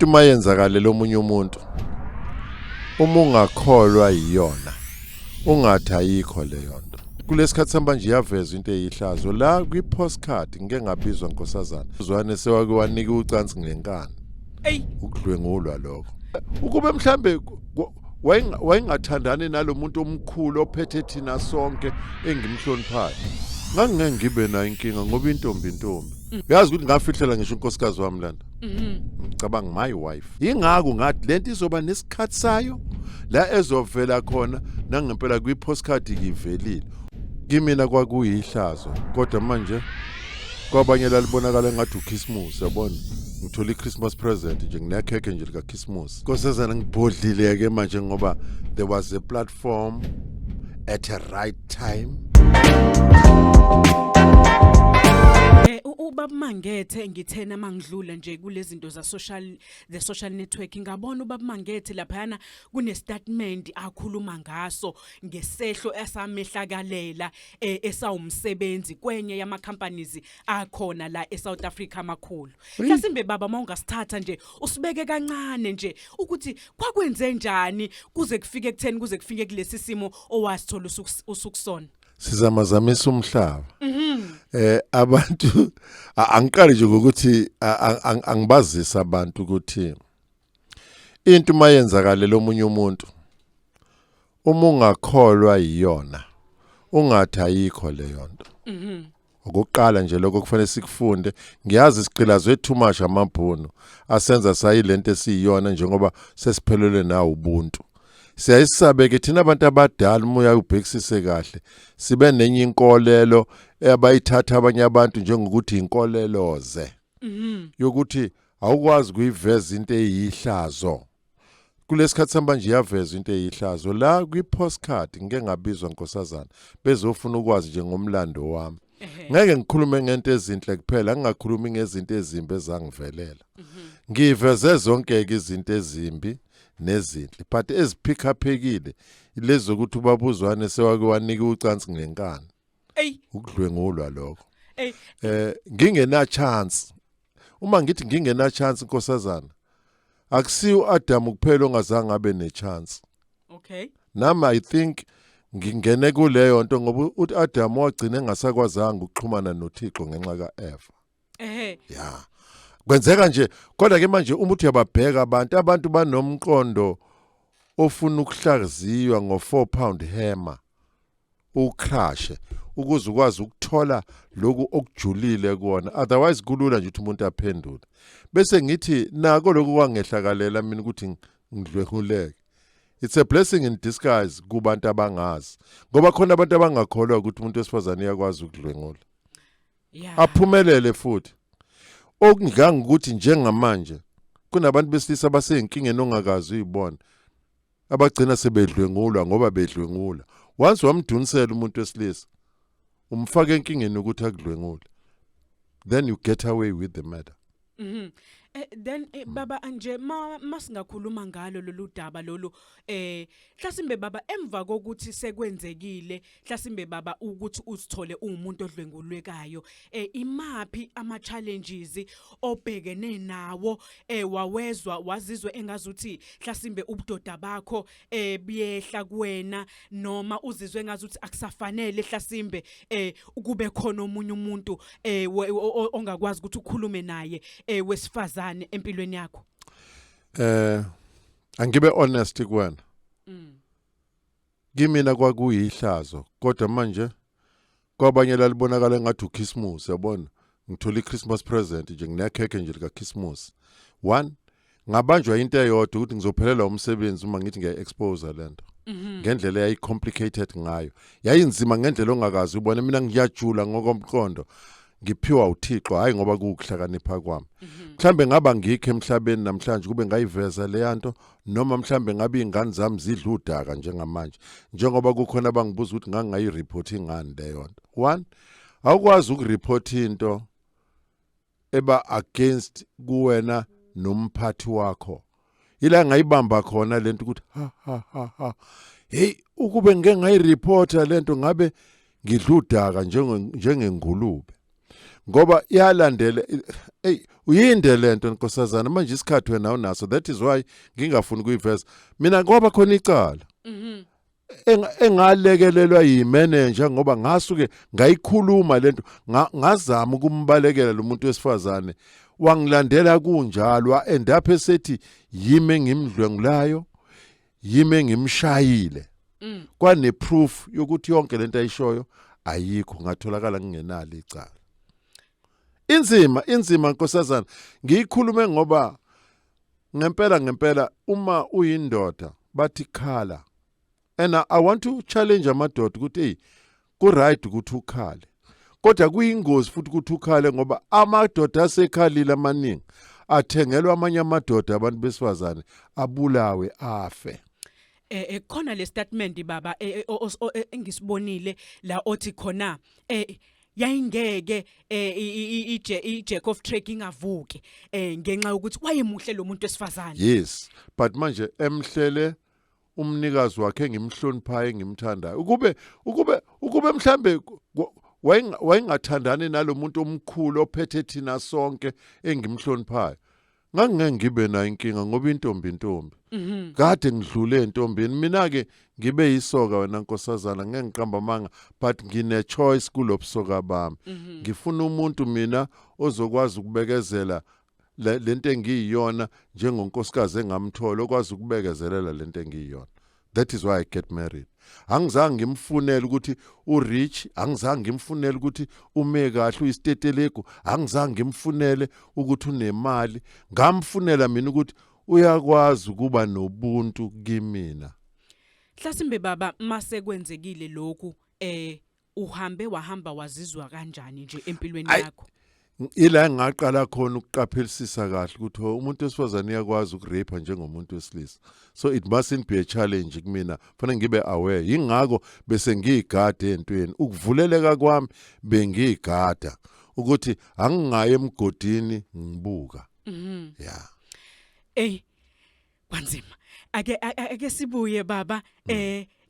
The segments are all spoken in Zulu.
into mayenzakale lomunye umuntu uma ungakholwa iyona ungathi ayikho leyo nto. Kulesikhathi manje yaveza into eyihlazo la kwi-postcard ngeke ngabizwa nkosazana uzwane sewake wanika ucansi ngenkani ukudlwengulwa lokho ukube mhlambe wayengathandani nalomuntu omkhulu ophethe thina sonke engimhloniphayo ngangeke ngibe nayo inkinga ngoba intombi yazi ukuthi ngafihlela ngisho unkosikazi wami lana ngicabanga my wife ingako ngathi lento izoba nesikhathi sayo la ezovela khona nangempela kwi-postcard ivelile kimina kwakuyihlazo kodwa manje kwabanye lalibonakala ngathi uChristmas yabona ngithola iChristmas present nje nginekheke nje lika Christmas nkosazana ngibhodlile ke manje ngoba there was a platform at a right time. Ubaba Mangethe ngithena mangidlula nje kulezi zinto za social network ngabona ubaba Mangethe laphana kune statement akhuluma ngaso ngesehlo esamehlakalela esawumsebenzi kwenye yama companies akhona la eSouth Africa amakhulu. Mhlasimbe baba mawungasithatha nje usibeke kancane nje ukuthi kwakwenze njani kuze kufike ekutheni kuze kufike kulesi simo owasithola usukusona. Sizamazamisa umhlaba. Abantu angiqali nje ukuthi angibazisa abantu ukuthi into mayenzakale lomunye umuntu uma ungakholwa iyona ungathi ayikho leyo nto. Ukuqala nje lokho kufanele sikufunde ngiyazi isiqilazwe too much amabhunu asenza sayilento esiyiyona njengoba sesiphelele nawo ubuntu. Siyayisabeke thina abantu abadala umoya ubhekisise kahle sibe nenye inkolelo abayithatha abanye abantu njengokuthi inkoleloze yokuthi awukwazi kuyiveza into eyihlazo kulesikhathi manje yaveza into eyihlazo la kwi-postcard ngeke ngabizwa nkosazana bezofuna ukwazi nje ngomlando wami ngeke ngikhulume ngento ezinhle kuphela ngingakhulumi ngezinto ezimbi ezangivelela ngiveze zonke izinto ezimbi nezinhle but eziphicaphekile lezo ukuthi ubabuzwane sewake wanika ucansi ngenkani ukudlwengulwa lokho ngingena chance uma ngithi ngingena chance nkosazana akusiyo Adam kuphela ongazange abe ne chance nami I think ngingene kuleyo nto ngoba uthi Adam wagcina engasakwazanga ukuxhumana noThixo ngenxa kaEva yeah kwenzeka nje kodwa ke manje uma uthi uyababheka abantu banomqondo ofuna ukuhlaziywa ngo4 pound hammer ucrash ukuze ukwazi ukuthola lokhu okujulile kuona otherwise kulula nje ukuthi umuntu aphendule bese ngithi nako lokhu kwangehlakalela mina ukuthi ngidlwehuleke. It's a blessing in disguise kubantu abangazi ngoba khona abantu abangakholwa ukuthi umuntu wesifazane uyakwazi ukudlwengula aphumelele futhi okungangi ukuthi njengamanje kunabantu besilisa baseyinkingeni ongakazi uyibona abagcina sebedlwengulwa ngoba bedlwengula once wamdunisela umuntu wesilisa umfaka enkingeni ukuthi akudlwengule then you get away with the matter. Then baba anje masingakhuluma ngalo lolu daba lolu mhlasimbe baba emva kokuthi sekwenzekile mhlasimbe baba ukuthi usithole umuntu odlwengulwekayo imapi ama challenges obhekene nawo wazizwe engazuthi mhlasimbe ubudoda bakho biyehla kuwena noma uzizwe engazuthi akusafanele mhlasimbe ukube khona omunye umuntu ongakwazi ukuthi ukhulume naye wesifazane empilweni yakho. Angibe honest kuwena. Kimina kwakuyihlazo kodwa manje kwabanye lalibonakala ngathi uChristmas yabona ngithola iChristmas present nje nginekheke nje lika Christmas. One ngabanjwa into eyodwa ukuthi ngizophelela umsebenzi uma ngithi ngiya-expose lento. Ngendlela yayi complicated ngayo. Yayinzima ngendlela ongakazi ubone mina ngiyajula ngokomqondo. Ngiphiwa uThixo hayi ngoba kukuhlakanipha kwami mhlambe ngaba ngikho emhlabeni namhlanje kube ngayiveza le yanto noma mhlambe ngabe ingane zami zidla udaka njengamanje njengoba kukhona abangibuza ukuthi ngangayireport ingane leyo nto. One awukwazi ukureport into eba against kuwena nomphathi wakho ila ngayibamba khona lento ukuthi ha hey ukube ngeke ngayireporta lento ngabe ngidla udaka njengengulube ngoba iyalandela uyinde lento nkosazana manje isikhathi wena unaso, that is why ngingafuni kuyiveza mina ngoba khona icala engalekelelwa yimanager ngoba ngasuke ngayikhuluma lento ngazama ukumbalekela lo muntu wesifazane wangilandela kunjalo end up esethi yime ngimdlwengulayo yime ngimshayile kwane proof yokuthi yonke lento ayishoyo ayikho ngatholakala ngingenalo icala. Inzima nkosazana ngiyikhulume ngoba ngempela uma uyindoda bathi khala, and I want to challenge amadoda ukuthi hey ku right ukuthi ukhale kodwa kuyingozi futhi ukuthi ukhale ngoba amadoda asekhalile amaningi athengelwa amanye amadoda abantu besifazane abulawe afe. Khona le statement baba engisibonile la othi khona yayingeke ijack of trekking avuke ngenxa ukuthi wayemuhle lo muntu wesifazane. Yes, but manje emhlele umnikazi wakhe engimhloniphayo engimthandayo ukube mhlambe wayengathandani nalomuntu omkhulu ophethe thina sonke engimhloniphayo ngangeke ngibe nayo inkinga ngoba intombi kade ngidlule entombini mina ke ngibe yisoka wena nkosazana ngeke ngiqamba amanga but ngine choice kulobusoka bami ngifuna umuntu mina ozokwazi ukubekezela lento engiyiyona njengonkosikazi engamthola okwazi ukubekezelela lento engiyiyona. That is why I get married. Angizange ngimfunele ukuthi urich, angizange ngimfunele ukuthi ume kahle uyisiteteleko, angizange ngimfunele ukuthi unemali, ngamfunela mina ukuthi uyakwazi ukuba nobuntu kimina. Hlasimbe baba mase kwenzekile lokhu wahamba wazizwa kanjani nje empilweni yakho? Ila ngaqala khona ukuqaphelisisa kahle ukuthi umuntu wesifazane uyakwazi ukurape njengomuntu wesilisa. So it mustn't be a challenge kumina. Fanele ngibe aware. Yingakho bese ngiyigada entweni. Ukuvuleleka kwami bengiyigada ukuthi angingaye emgodini ngibuka. Yeah. Kwanzima. Ake sibuye baba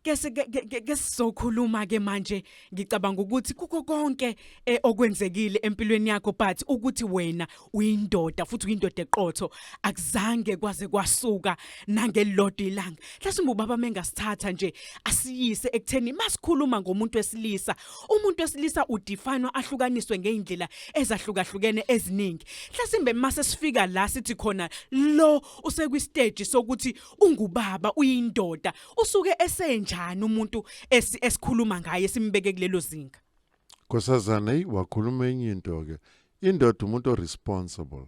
ke sizokhuluma ke manje ngicabanga ukuthi kuko konke okwenzekile empilweni yakho but ukuthi wena uyindoda futhi uyindoda eqotho akuzange kwaze kwasuka nangelilodwa ilanga. Hlasimbe ubaba mengasithatha nje asiyise ekutheni masikhuluma ngomuntu wesilisa, umuntu wesilisa udefine ahlukaniswe ngeindlela ezahlukahlukene eziningi. Hlasimbe mase sifika la sithi khona lo usekwi stage sokuthi ungubaba uyindoda usuke esenjani umuntu esikhuluma ngaye simbeke kulelo zinga. Nkosazana wakhuluma enye into ke indoda umuntu responsible.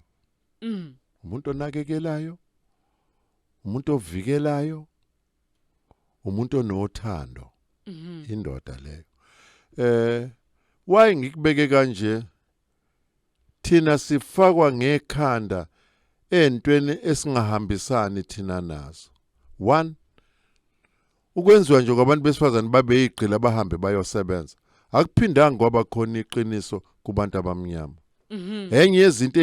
Umuntu onakekelayo, umuntu ovikelayo, umuntu onothando. Indoda leyo. Why ngikubeke kanje? Thina sifakwa ngekhanda entweni esingahambisani thina nazo. One, ukwenziwa nje kwabantu besifazane babe igqila bahambe bayosebenza akuphindanga kwaba khona iqiniso kubantu abamnyama. Enye yezinto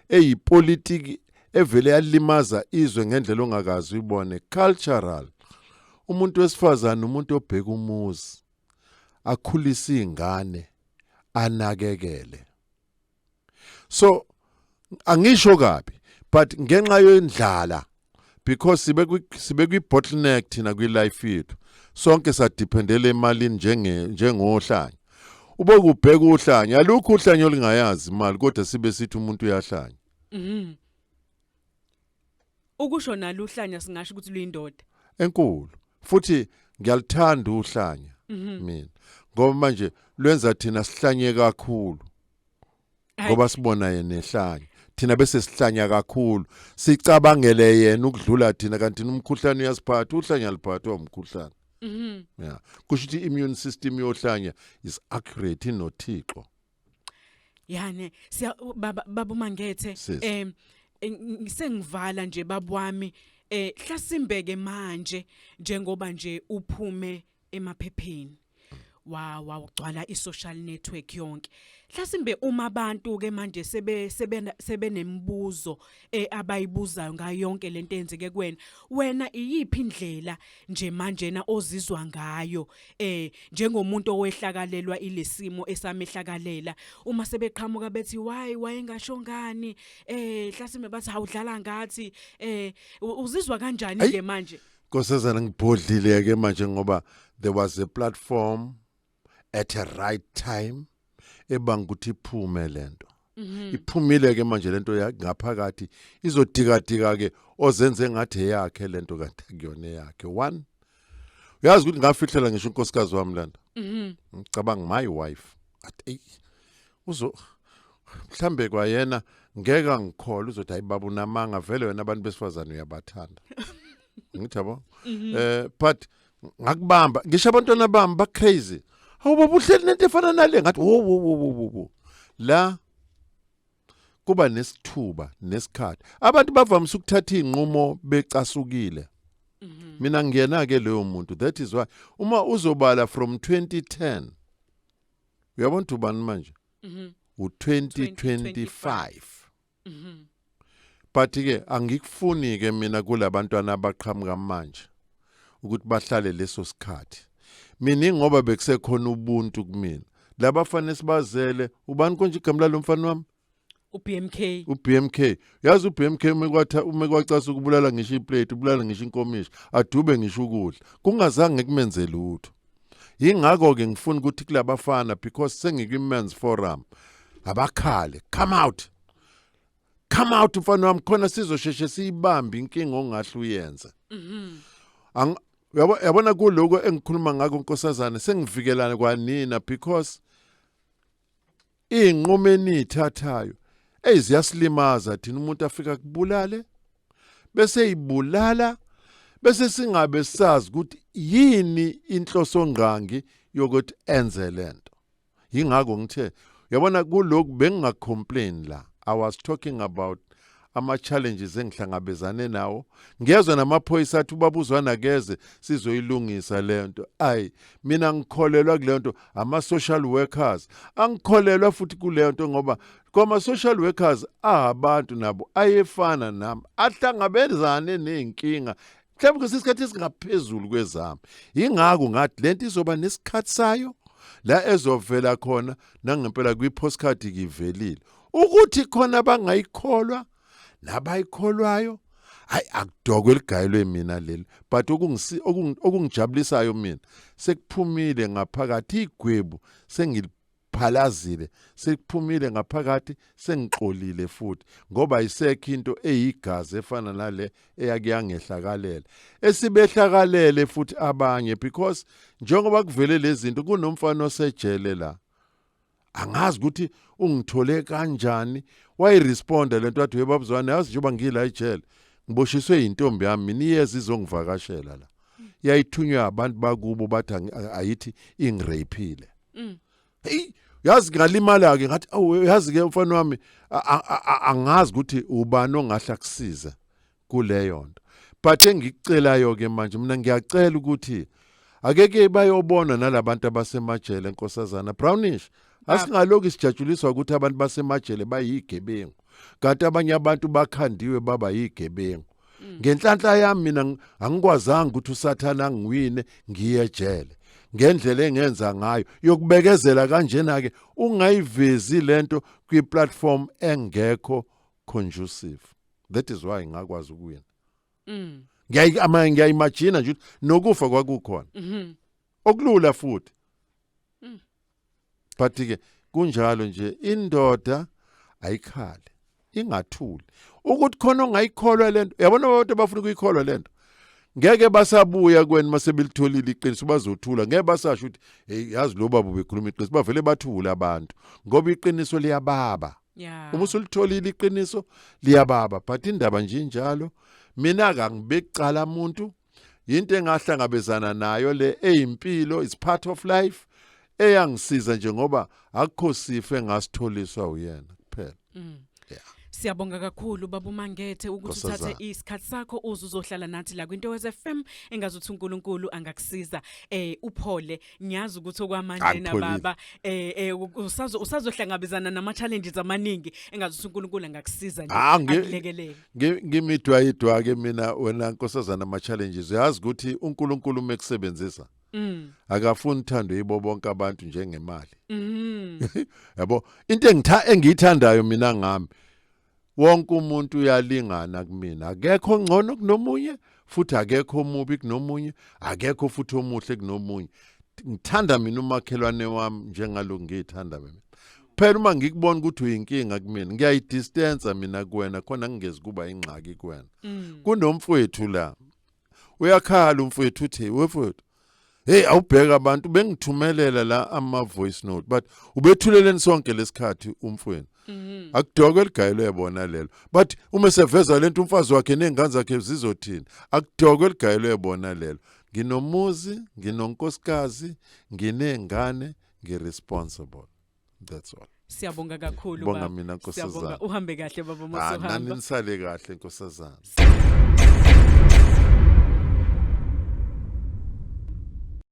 eyipolitiki evele yalimaza izwe ngendlela ongakazi uyibone cultural. Umuntu wesifazane umuntu obheka umuzi akhulisa izingane anakekele. So angisho kabi but ngenxa yendlala because sibe kwi bottleneck thina kwi life yethu sonke sadependela emalini njengohlanya. Ube kubheka uhlanya alukho uhlanya olingayazi imali kodwa sibe sithi umuntu uyahlanya. Ukusho nalo uhlanya singasho ukuthi luyindoda enkulu futhi ngiyalithanda uhlanya mina ngoba manje lwenza thina sihlanye kakhulu ngoba sibona yena ehlanya thina bese sihlanya kakhulu sicabangele yena ukudlula thina kanti umkhuhlane uyasiphatha uhlanya liphathwa umkhuhlane. Yeah, kusho ukuthi immune system yohlanya is accurate inothixo. Yani baba Mangethe sengivala nje babwami Hlasimbeke manje njengoba nje uphume emaphepheni wagcwala i-social network yonke. Hlasimbe uma abantu ke manje sebenembuzo abayibuzayo ngayo yonke lento eyenzeke kuwena, wena iyiphi indlela nje manje na ozizwa ngayo njengomuntu owehlakalelwa ilesimo esamehlakalela, uma sebeqhamuka bethi wayengasho ngani, hlasimbe bathi awudlala ngathi, uzizwa kanjani ke manje? Nkosazana ngibhodlile ke manje ngoba there was a platform at a right time ebanga ukuthi iphume lento. Iphumile ke manje lento ngaphakathi izodika ke ozenze ngathi yakhe lento kanti akuyona yakhe. One, uyazi ukuthi ngafihlela ngisho unkosikazi wami lento. Ngicabanga my wife athi mhlambe kwayena ngeke ngikholwe uzothi ayibaba unamanga vele wena abantu besifazane uyabathanda. Ngithabo but ngakubamba ngisho abantwana bami ba crazy. Awuba uhleli nento efana nale ngathi wo la kuba nesithuba nesikhathi abantu bavamisa ukuthatha inqumo becasukile. Mina ngiyena ke leyo muntu, that is why uma uzobala from 2010 uyabona ubani manje u2025 but ke angikufuni ke mina kulabantwana abaqhamuka manje ukuthi bahlale leso sikhathi. Mina ngoba bekusekhona ubuntu kumina labafana sibazele ubani konje igama lalomfana wami uBMK. Yazi uBMK umekwacasa ukubulala ngisho iplate ubulala ngisho inkomishi adube ngisho ukudla kungazange kumenze lutho. Yingakho ke ngifuna ukuthi kulabafana because sengikwi-men's forum abakhale come out mfana wami khona sizosheshe siyibambe inkinga ongahle uyenze. Yabona kuloko engikhuluma ngako nkosazana sengivikelana kwanina because inqumo enithathayo eziyasilimaza thina umuntu afika kubulale bese ibulala bese singabe sazi ukuthi yini inhloso ngangi yokuthi enze lento. Yingakho ngithe yabona kuloko bengingacomplain la. I was talking about ama-challenges engihlangabezane nawo. Ngiyezwa namaphoyisa athi ubabuzwana keze sizoyilungisa lento. Mina ngikholelwa kulento ama-social workers. Angikholelwa futhi kulento ngoba kwama-social workers abantu nabo ayefana nami ahlangabezane nenkinga mhlawumbe kusesikhathi esingaphezulu kwezami. Yingakho ngathi lento izoba nesikhathi sayo la ezovela khona nangempela kwi-postcard kivelile ukuthi khona abangayikholwa nabayikholwayo akudokwe ligayelwe mina leli but okungijabulisayo mina sekuphumile ngaphakathi igwebu sengiliphalazile sekuphumile ngaphakathi sengixolile futhi ngoba isekho into eyigazi efana nale eyakuyangehlakalela esibehlakalele futhi abanye because njengoba kuvele lezi zinto kunomfana osejele la angazi ukuthi ungithole kanjani wayiresponda lento athi webabuzwana yazi njengoba ngila ejele ngiboshiswe intombi yami mina iyeza izongivakashela la yayithunywa abantu bakubo bathi ayithi ingirapile. Hey yazi ngalimala ke ngathi yazi ke mfana wami angazi ukuthi ubani ongahla kusiza kuleyo nto but engicelayo ke manje mina ngiyacela ukuthi akeke bayobona nalabantu abasemajele nkosazana Brownish asingalokho isijatshuliswa ukuthi abantu basemajele bayigebengu kanti abanye abantu bakhandiwe baba yigebengu. Ngenhlanhla yami mina angikwazanga ukuthi uSathana angiwine ngiye ejele ngendlela engenza ngayo yokubekezela kanjena ke ungayivezi lento kwi-platform engekho conducive. That is why ngakwazi ukuwina. Ngiyayimagina nje nokufa kwakukhona okulula futhi but ke kunjalo nje indoda ayikhali ingathuli ukuthi khona ongayikholwa lento. Yabona abantu abafuna ukuyikholwa lento ngeke basabuya kweni masebelitholile iqiniso bazothula ngeke basasho ukuthi hey yazi lo baba bekhuluma iqiniso bavele bathula abantu ngoba iqiniso liyababa. Uma usulitholile iqiniso liyababa but indaba nje injalo mina akangibekucala umuntu into engahlangabezana nayo le eyimpilo is part of life eyangisiza nje ngoba akukho sifo engasitholiswa uyena kuphela. Siyabonga kakhulu baba uMangethe ukuthi uthathe Nkosazana. isikhathi sakho uzohlala nathi la kwinto FM engazuthi uNkulunkulu angakusiza uphole ngiyazi ukuthi okwamanje na Angipholile. baba usazohlangabezana nama challenges amaningi engazuthi uNkulunkulu angakusiza nje akulekelele. Ngimidwa ke mina wena Nkosazana ama challenges uyazi ukuthi uNkulunkulu mekusebenzisa akafuni uthando yibo bonke abantu njengemali. Yabo into engiyithandayo mina ngami wonke umuntu uyalingana kumina akekho ngcono kunomunye futhi akekho omubi kunomunye akekho futhi omuhle kunomunye ngithanda mina umakhelwane wami njengalo ngiyithanda mina phela uma ngikubona ukuthi uyinkinga kumina ngiyayidistance mina kuwena khona ngingezi kuba ingxaki kuwena kunomfowethu la uyakhala umfowethu uthi wefowethu hey awubheka abantu bengithumelela la ama voice note but ubethuleleni sonke lesikhathi umfweni akudokwe ligayelo yabona lelo but uma seveza lento umfazi wakhe nengane zakhe zizothina akudokwe ligayelo yabona lelo nginomuzi nginonkosikazi nginengane ngiresponsible that's all. Siyabonga kakhulu Bonga mina Nkosazana. Siyabonga uhambe kahle baba Mosohamba. Nani nisale kahle Nkosazana.